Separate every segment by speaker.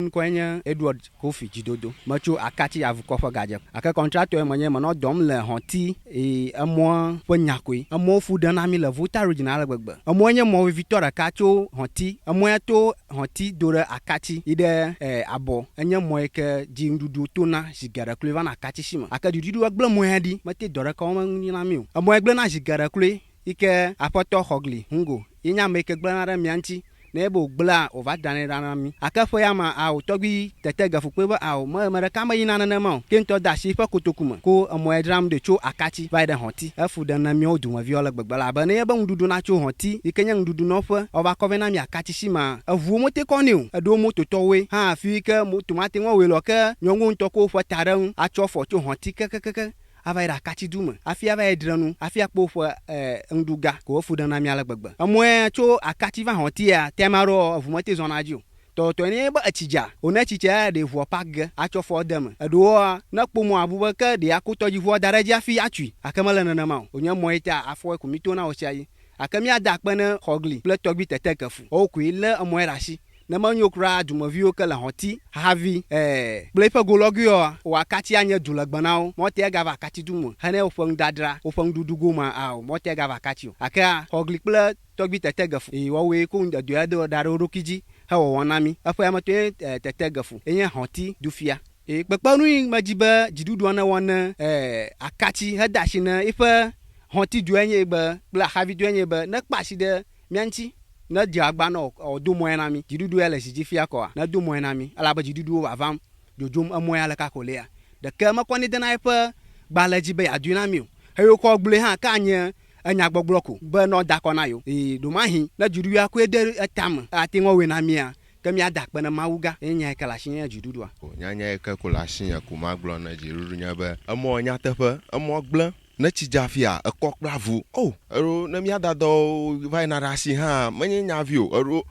Speaker 1: Kwenye Edward Kofi Jidodo macho akati avukofa gaje aka contractor manye mano dom le Horti e amo ponyakwe amo fudana mi le vota original gbegbe amo nye mo Victor akacho Horti amo to Horti dore akati ide abo enye mo ke jindudu tona jigara kleva na akati shima aka dudu agble mo hadi mate dore ka o nyina mi amo egble na jigara kle ike apoto hogli hungo inya make gble na mianti nebo bla ova dane ranami akafo ya ma au togi tete gafu kweba au ma kama yina na ma kento da shi fa kotokuma ko amo edram de cho akati vai da Horti afu da na mi odu ma viola gbagbala ba ne ba ndudu na cho Horti ikenya ndudu no fa ova kovena mi akati shi ma avu mote koniu ado moto towe ha fi ke moto mate nwa we lo ke nyongo ntoko fa taran acho fo cho Horti kekekeke avaira kati duma afia va edranu afia kpofo nduga ko fudan na mi ala gbagba amwe cho akati va Horti ya temaro avumate zonajio to ni ba achija ona chicha de vo pag acho fo dem edo na kpomo abubaka de akotoji vo daraja fi atui akamala na ma onya moita afo komito na ochiayi akami ada pene hogli pletogbi tetekafu o ku ile amwe rashi na manyo kra dumavio kala Horti havi blepa gologio wakati anya dulagbanao mote ga vakati dumo hane ofang dadra ofang duduguma aw mote ga vakati aka hogli ple togbi tetegafu wawe ko ndadu ado daro rokiji ha wonami afa amato tetegafu enya Horti dufia pepanu majiba jidudu na wona akati hadashi na ifa Horti duenye ba bla havi duenye ba na kpashi de mianti na di agbana o do moyena mi jidudu ele sijifia ko na do moyena mi ala ba jidudu avam jojom amoya la ka kolea de ka makoni de na ipa gbalaji be aduna mi heyo ko gbule ha ka anya anya gbogbloku be no da ko na yo do mahi na jidudu akọ ede etam ati nwo we na mi a kemi ada pe na mawuga enya kala shin ya jidudu a
Speaker 2: nya ka kula shin ya kuma gblo na jidudu nya be amo nya tefe amo gblo na chijafia ekok bravo ero na mi adado vai na rashi ha manye nyavio ero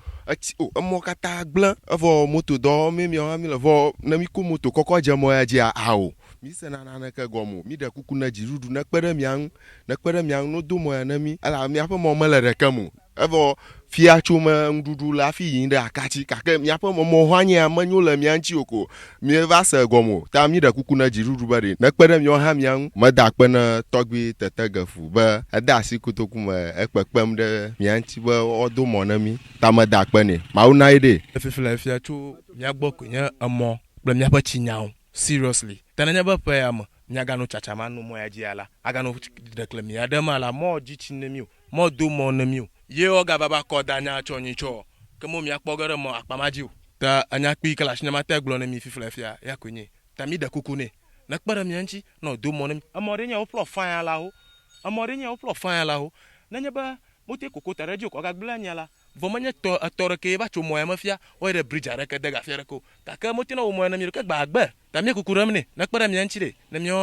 Speaker 2: amo kata gblan avo moto do mi mi levo na mi ko moto koko je mo ya je awo mi se na ka gomo mi de kuku na jirudu na kpere mian no do mo ya na mi ala mi afa mo mele de kamu avo fia chuma ndudu la fi yin de akati kake mi afa mo hwanye amanyo la mi anchi oko mi va se gomo ta mi de kuku na jirudu bare na kpere mi ha mian ma da kpe na togbi tetagafu ba ada si kutokuma ekpekpem de mi anchi ba odo mo na mi ta ma da kpe ni ma una ide
Speaker 3: fifila fia chu mi agboko nya amo ble mi abachi nyao seriously tananya ba pa am nya ga no chachama no mo ya ji ala aga no declare mi adama la mo ji chinemi mo do mo na mi ye oga baba ko danya chonyicho kemo mi akpogere mo akpamaji ta anya kpi kala shinama teglo na mi fifila fia ya kunye ta mi da kukune na kpara mi anchi no do mo na mi amore nya o plo fan ala ho na nya ba mote kokota radio ko ga gbla nya la vomanya to atore ke ba chu moya mafia o de bridge are ke de ga fere ko ta ka mote na o moya na mi ke gbagbe ta mi kukuram ni na kpara mi anchi de na mi o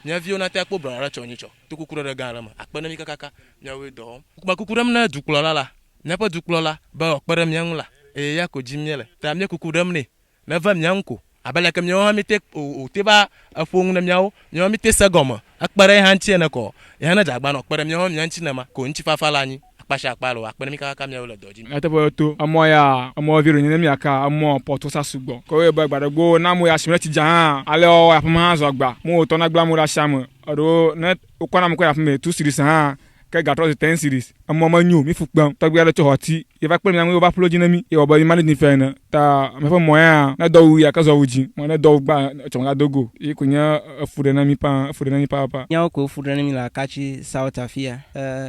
Speaker 3: nya vio na ta kpo bra chonyicho to kukura de ga rama akpana mi kakaka nya we do ba kukuram na duklola la nya pa duklola ba kpara mi anla ya ko jimiele ta mi kukuram ni na va mi anko abala ke mi o mi te o te ba afong na mi o nyo mi te sagoma akpara ha anchi na ko ya na jagba na kpara mi o mi anchi na ma ko nchi fafala anyi akpasha akpalo akpana mi kakaka mi o le doji
Speaker 4: atabo to amo viro ni mi aka amo poto sasugbo ko we ba gbadagbo na mo ya shimre ti jan ale o ya fama hazo gba mo to na gba mo ra shamu odo na ukwana mo ko ya fama 2 series ha ke ga 10 series amo manyu mi fukpam tagbe ale to Horti e va pe mi o ba ploji na mi e o ba mi manage ni fe na ta me fa mo ya na do ya ka zo wuji mo na do gba chonga dogo e kunya fude na mi pa
Speaker 5: nya ko fude na mi la kachi South Africa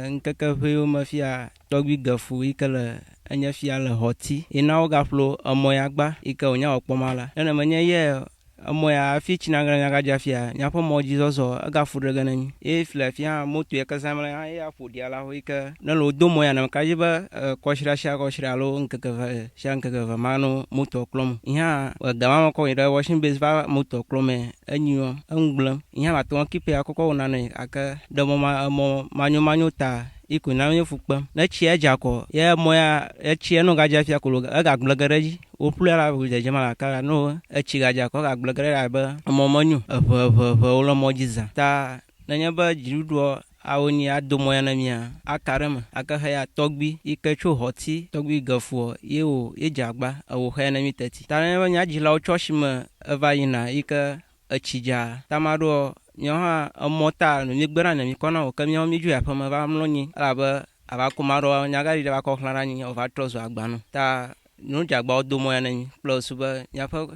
Speaker 5: nkaka fe o mafia togbi gafu ikala anya fia le Horti ina o ga flo amo ya gba ika onya okpomala na manya ye amo ya fi chinanga ga jafia nya po mo jizozo aga fude ga nani e flafia moto ya kasamala ya fudi ala ho ika na lo do mo ya na ka jiba koshira lo nkaka shanka ga mano moto klom ya ga mama ko ira washing base va moto klom anyu angblem ya ba to kipe akoko na ne aka do mo manyo ta iko na onye fukpa na chi aja ko ya moya ya chi no ga jafia ko ga gblegereji o plera bu je mala kala no chi ga ja ko ga gblegere ba mo manyu o lo mo jiza ta na nya ba jirudo awoni adomoya na mia akarema akahaya togbi ikecho Horti togbi gafu yeo ejagba awo haya na mitati tana nya jila o choshima avayina ika achija tamaro nyaha amota no migbera na mikona o kamia miju ya pama ba mlonyi alaba abakumaro nyagari da ko klara nyi o va trozo agbanu ta no jagba odomoya na mi plus ba nya pa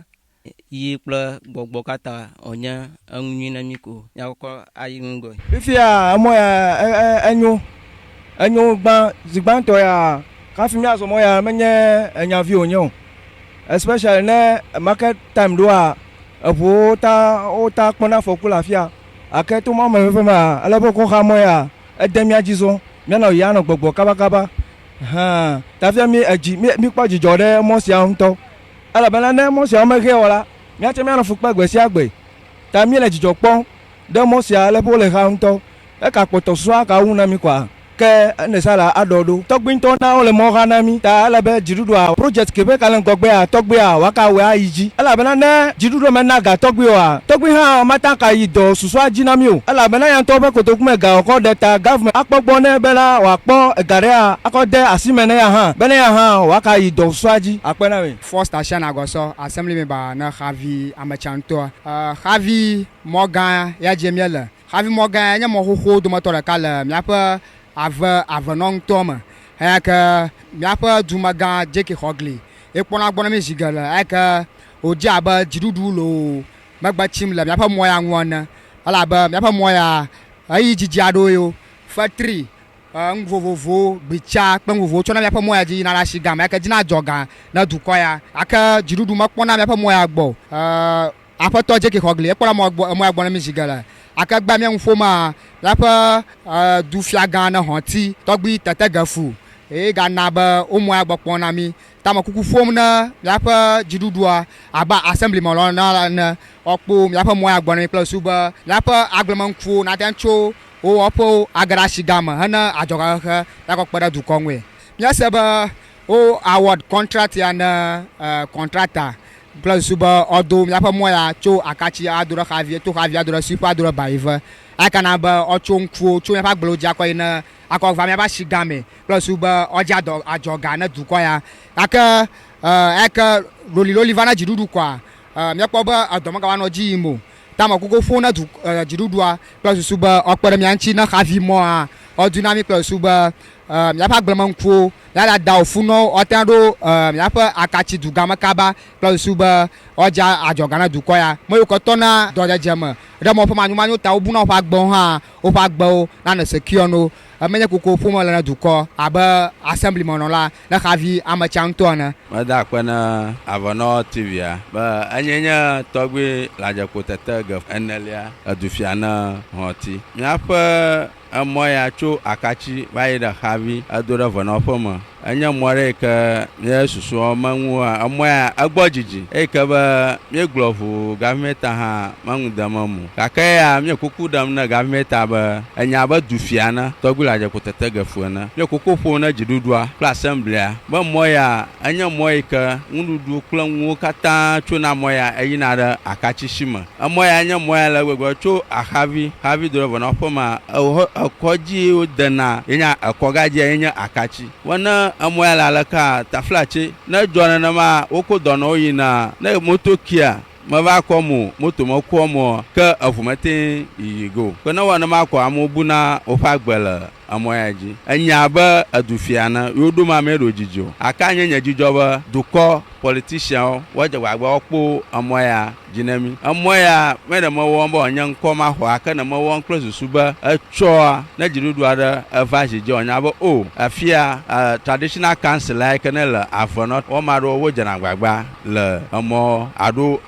Speaker 5: yi kple gbogbo kata onya anyi na miko yakọ ayi ngo
Speaker 6: ifia amoya enyo zigban to ya kafi mi aso moya menye enya vi onyo especially ne market time do a ota kpona fokula fia ake to mo me fe ma alabo ko ha moya edemi ajizo mi na ya no gbogbo kaba ha ta fia mi eji mi pa jijo de mo si ahunto alabana ne mo si o me ke ola mi ate mi na fukpa gbe si agbe ta mi le jijo pon de mo si ale po le ha hunto e ka poto so aka wu na mi kwa ke ne sala adodo togbin to na o le mo ha na mi ta alabe jirudu a project ke be ka len gogbe a togbe a wa ka we ayiji alabana ne jirudu me na ga togbe a togbe ha mata ka yi do susu aji na mi o alabana yan to be ko to kuma ga ko de ta government apogbo ne be la wa po egare a akode asimene ya ha bene ya ha wa ka yi do susu aji apena we
Speaker 1: first station agoso assembly member na Xavi amachanto Xavi Morgan ya jemiela Xavi Morgan nya mo ho do motor kala miapa ave non toma eka miapa dumaga jeki hogli e pona gbona me jigala eka oja ba jidudu lo magba chimla miapa moya ngwana ala ba miapa moya ayi jijiado yo factory ngvovovo bicha kpenvovo chona miapa moya ji na la shigama eka jina joga na dukoya aka jidudu makpona miapa moya gbo apato jeki hogli e pona moya gbona me jigala akagba mi nfoma lapa du fiaga na Horti togbi tete gafu e ga na ba omo agbopon na mi tamakuku fom na lapa jidudua aba assembly mo na opo lapa mo agbon mi plus uba lapa agleman fu na tencho o opo agara shigama hana ajoga ha la pada du konwe mi seba o award contract ya na contractor plus suba odo miapa moya cho akachi adura Xavi to Xavi adura super adura baiva akana ba ocho nkuo cho miapa gbloja ko ina akova miapa shigame plus suba oja do ajoga na du ko ya aka aka loli vana jidudu kwa miapa ba adomo ga wano ji imo tama kuko fona du jidudu a plus suba okpere mianchi na Xavi mo a odunami plus suba miapa gbleman nkuo la da ofuno otando miapa akachi dugama kaba plus suba oja ajogana dukoya mo ko tona do jema de mo pa manu ta obuna opa gbon ha opa gbo na na secure no amenye koko fumo la na duko aba assembly mo no la Xavi amachanto na
Speaker 7: mada kwana avono tvia ba anyenya togbe la jako tete gaf enelia adufiana Horti miapa amoya cho akachi baida Xavi adora vanopoma anya more ka ye susu manwu amoya agbojiji e ka ba me glovu government ha mangudamamu kakaya me kuku dam na government ba anya ba dufiana togula je kutete gafuana me kuku fo na jidudua pla assembly ba moya anya moya ka ngudu klanwu kata cho na moya ayina da akachi shima amoya anya moya la gwegwa cho Xavi dora vanopoma akoji odana enya akogaji enya akachi wana amoya la alaka taflache na jona na ma oko dono yina na moto kia ma ba ko mo moto mo ko mo ka afumate yigo ko na wana ma ko amobuna ofagbela amoya ji anya ba adufiana yodo ma mero jijo aka nya jijo ba duko politician waje wagba okpo amoya jinami amoya mede mo won bo nya nko ma ho aka na mo won close suba acho na jirudu ada avaje je onya bo o afia traditional council like na la afono o maro wo jana gbagba le amo ado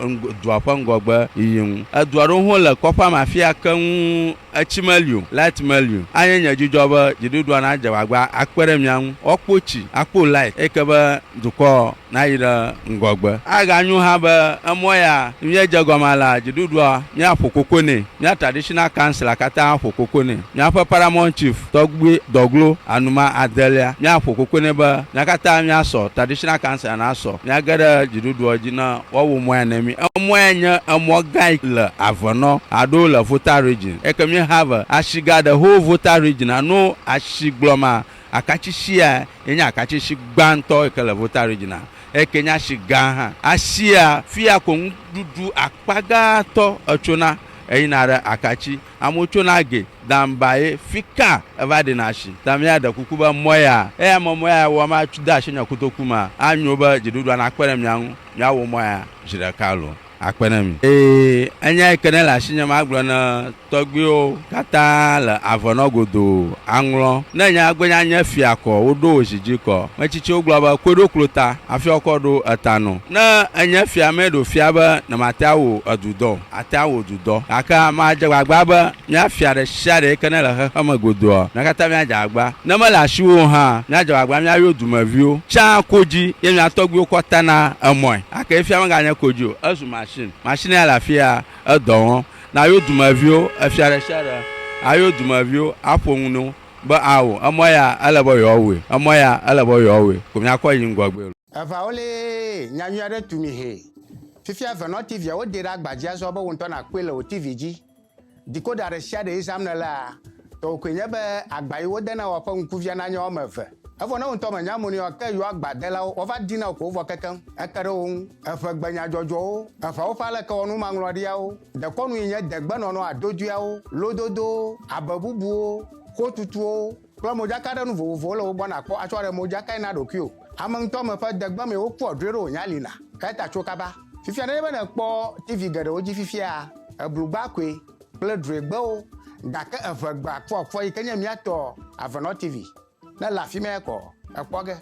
Speaker 7: duapo ngogba yin aduaro ho le kopa mafia kan achimaliu light maliu anya jijo ba jirudu na jawagba akpere mian okpochi akpo light ekeba duko na yira ngogba aga nyu ha ba amoya nye jagomala jidudwa nya fokokone nya traditional council akata fokokone nya paramount chief togbe doglo anuma adelia nya fokokone ba nya kata nya so traditional council na so nya gada jidudwa jina wowo moya nemi amoya nya amogai le avono ado la vota region ekemi have ashiga the whole voter region no ashigbloma akachi shia enya akachi shigbanto ekele voter region ekenya shiga ha ashia fia ko dudu akpaga to ochona einara akachi amochona ge dambaye fika evadinashi tamia da kukuba moya moya wo ma tuda shenya kutokuma anyoba jidudu na akpere myanwu nyawo moya jirakalo akpenami anya ikene la shinya maglo na togbio kata la avonogodo anlo na nya agbenya anya fiako odo ojijiko machiche ogloba kodo klota afiokodo atano na anya fiamedo fiaba na matawo adudo atawo dudo aka ma jagbagba nya fiare share ikene la hamagodo na kata nya jagba na mala shiwo ha nya jagba nya yodumavio cha koji nya togbio kota na amoy aka ifiama ganya kojo azuma machine à la fia don na yo dumavio afiare shara ayo dumavio aponunu ba awo amoya alabo yowe amoya alabo yowe komya ko yin gbagbe
Speaker 8: afa ole nyanyu ade tumi he fifia fa no tv o dira agbaje so bo wonto na kwele o tv ji decoder re share exam na la to kwenya be agbaye wo de na wo pa nkuvia na nya o mafa afọ na wonto manya moni o ka yo agbadela o va dina ko vo kankan akare o afa gbanya jojo afa o fa la ka onu manglodi ya o de konu yen de gba no no adoju ya o lododo ababubu o kotutu o klo mo jakada nu vovo lo bo na ko achore mo jakai na dokio amon to me fa de gba me o po drero nyalina ka ta chokaba fifia na be na po tv gade o ji fifia abrugba kwe ple dregba o daka afa gba fo ikenya miato avano tv na la fi me ko akpoge